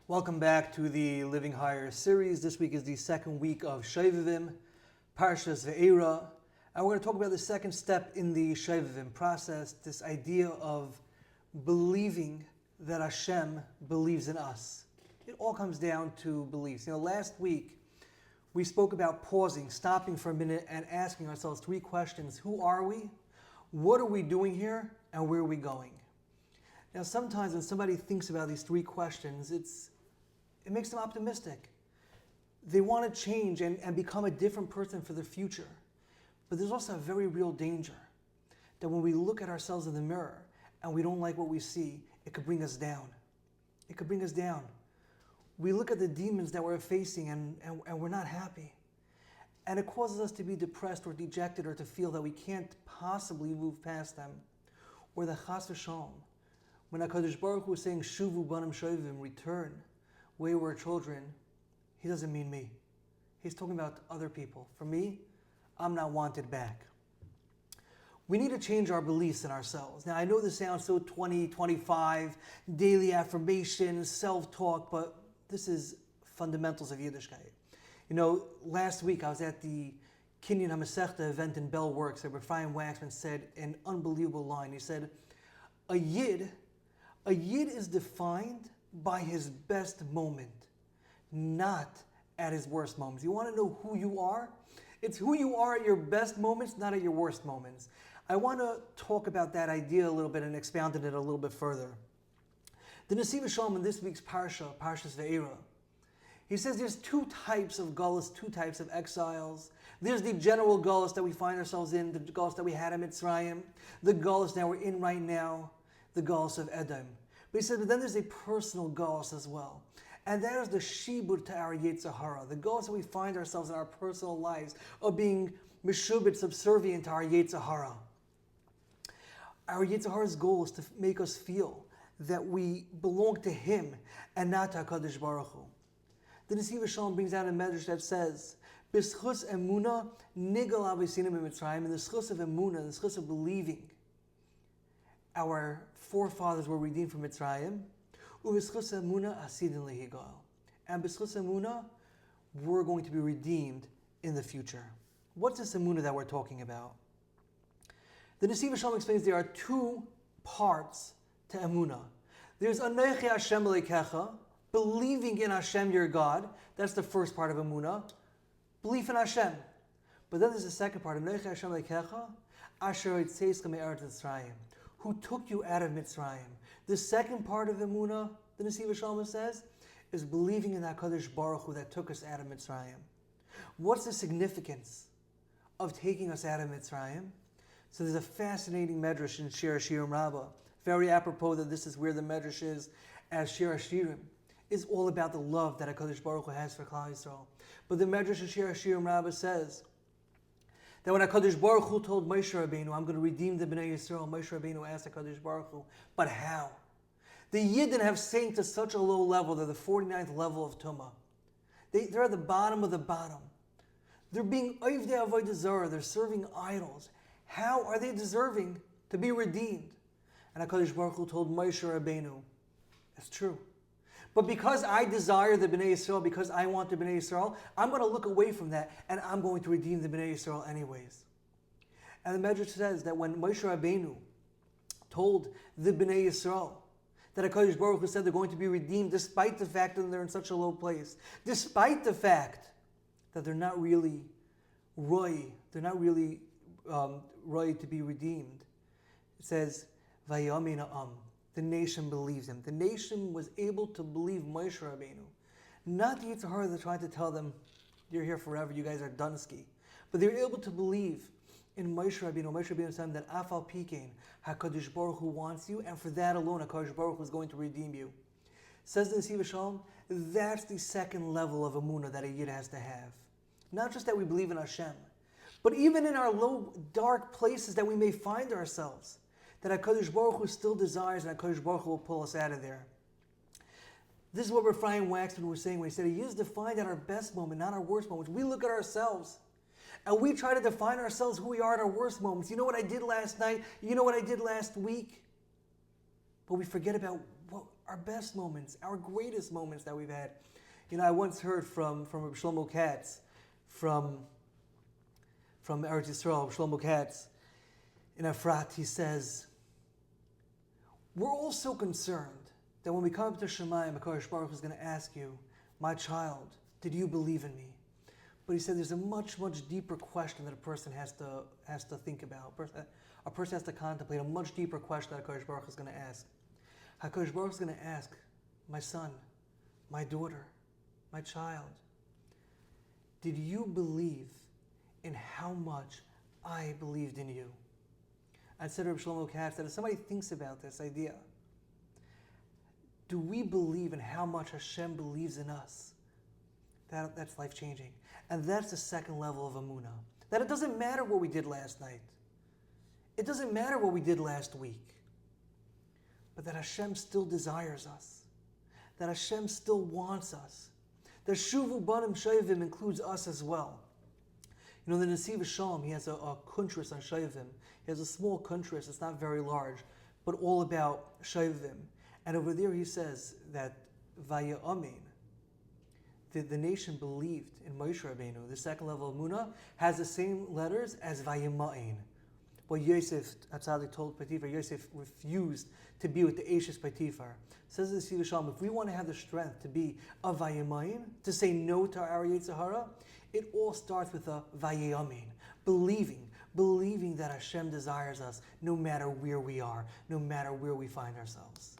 Welcome back to the Living Higher series. This week is the second week of Shovavim, Parshas Ve'era. And we're going to talk about the second step in the Shovavim process, this idea of believing that Hashem believes in us. It all comes down to beliefs. Last week we spoke about pausing, stopping for a minute and asking ourselves three questions. Who are we? What are we doing here? And where are we going? Now, sometimes when somebody thinks about these three questions, it makes them optimistic. They want to change and become a different person for the future. But there's also a very real danger that when we look at ourselves in the mirror and we don't like what we see, it could bring us down. It could bring us down. We look at the demons that we're facing and we're not happy. And it causes us to be depressed or dejected or to feel that we can't possibly move past them. Or the Chas v'Shalom. When HaKadosh Baruch Hu is saying, Shuvu banim Shovavim, return, wayward children, he doesn't mean me. He's talking about other people. For me, I'm not wanted back. We need to change our beliefs in ourselves. Now, I know this sounds so 2025, daily affirmations, self-talk, but this is fundamentals of Yiddishkeit. Last week I was at the Kinyan HaMasechta event in Bell Works, where Ephraim Waxman said an unbelievable line. He said, a Yid is defined by his best moment, not at his worst moments. You want to know who you are? It's who you are at your best moments, not at your worst moments. I want to talk about that idea a little bit and expound on it a little bit further. The Nesiv Shalom in this week's Parsha, Parshas Ve'era, he says there's two types of gullus, two types of exiles. There's the general gullus that we find ourselves in, the gullus that we had in Mitzrayim, the gullus that we're in right now, the gullus of Edom. But he said, but then there's a personal gullus as well. And that is the shibud to our Yetzer Hara, the gullus that we find ourselves in our personal lives of being meshubit, subservient to our Yetzer Hara. Our Yetzer Hara's goal is to make us feel that we belong to him and not to HaKadosh Baruch Hu. The Nesiv Shalom brings out a medrash that says, B'schus emuna nigal avisinim b'Mitzrayim, and the schus of emuna, the schus of believing, our forefathers were redeemed from Mitzrayim. U'b'schus emuna asidin lehigal, and b'schus emuna, we're going to be redeemed in the future. What's this emuna that we're talking about? The Nesiv Shalom explains there are two parts to emuna. There's Anochi Hashem Elokecha, believing in Hashem, your God. That's the first part of Emunah. Belief in Hashem. But then there's the second part. Anochi Hashem Elokecha, Asher Yitzeischa me'eretz Mitzrayim, who took you out of Mitzrayim. The second part of Emunah, the Nesiv Shalom says, is believing in that HaKadosh Baruch Hu that took us out of Mitzrayim. What's the significance of taking us out of Mitzrayim? So there's a fascinating medrash in Shir HaShirim Rabbah. Very apropos that this is where the medrash is, as Shir HaShirim is all about the love that HaKadosh Baruch Hu has for Klal Yisrael. But the medrash in Shir HaShirim Rabbah says that when HaKadosh Baruch Hu told Moshe Rabbeinu, I'm going to redeem the Bnei Yisrael, Moshe Rabbeinu asked HaKadosh Baruch Hu, but how? The Yidden have sank to such a low level, they're the 49th level of Tumah. They're at the bottom of the bottom. They're being Oivdei Avodah Zarah, they're serving idols. How are they deserving to be redeemed? And HaKadosh Baruch Hu told Moshe Rabbeinu, that's true. But because I desire the Bnei Yisrael, because I want the Bnei Yisrael, I'm going to look away from that and I'm going to redeem the Bnei Yisrael anyways. And the Medrash says that when Moshe Rabbeinu told the Bnei Yisrael that HaKadosh Baruch Hu said they're going to be redeemed despite the fact that they're in such a low place, despite the fact that they're not really roy, they're not really roy to be redeemed. It says, Vayamin Am. The nation believes him. The nation was able to believe Moshe Rabbeinu. Not the Yetzer Hara that tried to tell them, you're here forever, you guys are Dunsky. But they were able to believe in Moshe Rabbeinu. Moshe Rabbeinu said that Afal Pikein, HaKadosh Baruch Hu wants you, and for that alone, HaKadosh Baruch Hu is going to redeem you. Says the Nesiv Shalom, that's the second level of Emunah that a Yid has to have. Not just that we believe in Hashem, but even in our low, dark places that we may find ourselves, that HaKadosh Baruch Hu still desires, and HaKadosh Baruch Hu will pull us out of there. This is what Ephraim Waxman was saying when he said, he is defined at our best moment, not our worst moments. We look at ourselves, and we try to define ourselves who we are at our worst moments. You know what I did last night? You know what I did last week? But we forget about our best moments, our greatest moments that we've had. You know, I once heard from Rabbi Shlomo Katz, from Eretz Yisrael, Shlomo Katz, in Efrat, he says, we're all so concerned that when we come up to Shemayim, HaKadosh Baruch Hu is going to ask you, my child, did you believe in me? But he said there's a much, much deeper question that a person has to think about. A person has to contemplate a much deeper question that HaKadosh Baruch Hu is going to ask. HaKadosh Baruch Hu is going to ask, my son, my daughter, my child, did you believe in how much I believed in you? I said to Rabbi Shlomo Katz that if somebody thinks about this idea, do we believe in how much Hashem believes in us? That's life-changing. And that's the second level of Emunah. That it doesn't matter what we did last night. It doesn't matter what we did last week. But that Hashem still desires us. That Hashem still wants us. That Shuvu Banim Shovavim includes us as well. You know, the Nesiv Shalom, he has a kuntris on Shovavim. He has a small kuntris, it's not very large, but all about Shovavim. And over there he says that Vaya Amin, the nation believed in Moshe Rabbeinu. The second level of Emunah has the same letters as Vaya Ma'in. Well, Yosef, Atzadik told Potiphar, Yosef refused to be with the Ashes Potiphar. Says the Nesiv Shalom, if we want to have the strength to be a Vaya Ma'in, to say no to our Yetzer Hara, it all starts with a Vaya Amin, believing that Hashem desires us no matter where we are, no matter where we find ourselves.